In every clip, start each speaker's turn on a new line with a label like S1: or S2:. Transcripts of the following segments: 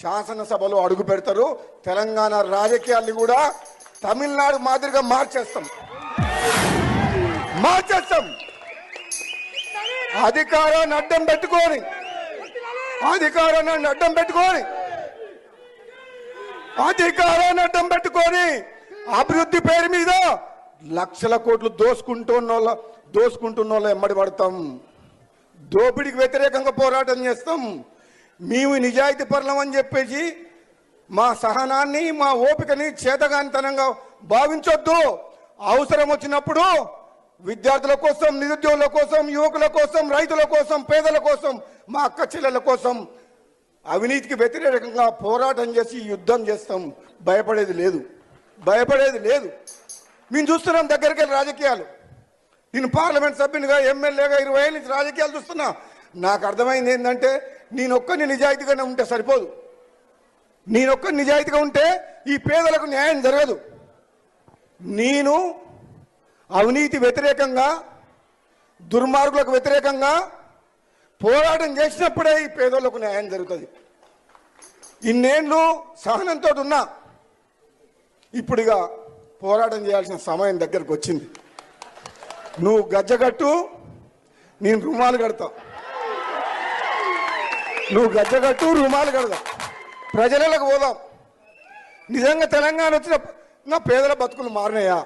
S1: శాసనసభలో అడుగు పెడతారు. తెలంగాణ రాజకీయాల్ని కూడా తమిళనాడు మాదిరిగా మార్చేస్తాం. అధికారాన్ని అడ్డం పెట్టుకొని అభివృద్ధి పేరు మీద లక్షల కోట్లు దోసుకుంటున్న వాళ్ళు ఎమ్మడి పడతాం. దోపిడికి వ్యతిరేకంగా పోరాటం చేస్తాం. మేము నిజాయితీ పరులం అని చెప్పేసి మా సహనాన్ని, మా ఓపికని చేతగానితనంగా భావించొద్దు. అవసరం వచ్చినప్పుడు విద్యార్థుల కోసం, నిరుద్యోగుల కోసం, యువకుల కోసం, రైతుల కోసం, పేదల కోసం, మా అక్క చెల్లెల కోసం అవినీతికి వ్యతిరేకంగా పోరాటం చేసి యుద్ధం చేస్తాం. భయపడేది లేదు. మేము చూస్తున్నాం దగ్గరికి వెళ్ళి రాజకీయాలు. నేను పార్లమెంట్ సభ్యునిగా, ఎమ్మెల్యేగా 20 ఏళ్ళ నుంచి రాజకీయాలు చూస్తున్నా. నాకు అర్థమైంది ఏంటంటే, నేనొక్కరిని నిజాయితీగానే ఉంటే సరిపోదు. నేనొక్కరిని నిజాయితీగా ఉంటే ఈ పేదలకు న్యాయం జరగదు. నేను అవినీతి వ్యతిరేకంగా, దుర్మార్గులకు వ్యతిరేకంగా పోరాటం చేసినప్పుడే ఈ పేదలకు న్యాయం జరుగుతుంది. ఇన్నేళ్ళు సహనంతో ఉన్నా, ఇప్పుడుగా పోరాటం చేయాల్సిన సమయం దగ్గరకు వచ్చింది. నువ్వు గజ్జగట్టు, నేను రుమాలు కడతా. నువ్వు గజ్జగట్టు, రుమాలు కడదా. ప్రజలకు పోదాం. నిజంగా తెలంగాణ వచ్చిన పేదల బతుకులు మారినాయా?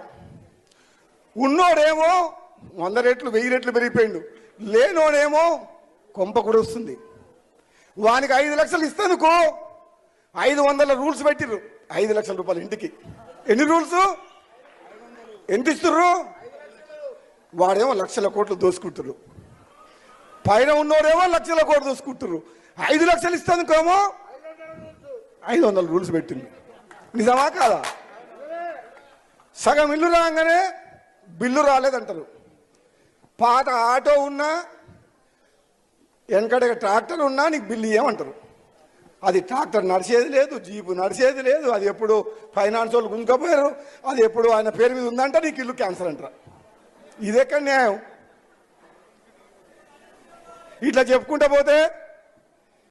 S1: ఉన్నోడేమో 100 రెట్లు 1000 రెట్లు పెరిగిపోయిండు, లేనోడేమో కొంప కూడా వస్తుంది. వానికి 5 లక్షలు ఇస్తేందుకు 500 రూల్స్ పెట్టిర్రు. 5 లక్షల రూపాయలు ఇంటికి. ఎన్ని రూల్స్? ఎంత ఇస్తుర్రు? వాడేమో లక్షల కోట్లు దోసుకుంటారు. పైన ఉన్నోడేమో లక్షల కోట్లు దోసుకుంటారు. 5 లక్షలు ఇస్తేందుకేమో 500 రూల్స్ పెట్టింది. నిజమా కాదా? సగం ఇల్లు రాగానే బిల్లు రాలేదంటారు. పాత ఆటో ఉన్నా, వెనకడ ట్రాక్టర్ ఉన్నా నీకు బిల్లు ఏమంటారు. అది ట్రాక్టర్ నడిచేది లేదు, జీపు నడిచేది లేదు. అది ఎప్పుడు ఫైనాన్స్ వాళ్ళు గుంజుకపోయారు. అది ఎప్పుడు ఆయన పేరు మీద ఉందంట, నీకు ఇల్లు క్యాన్సర్ అంటారు. ఇదెక్కడ న్యాయం? ఇట్లా చెప్పుకుంటూ పోతే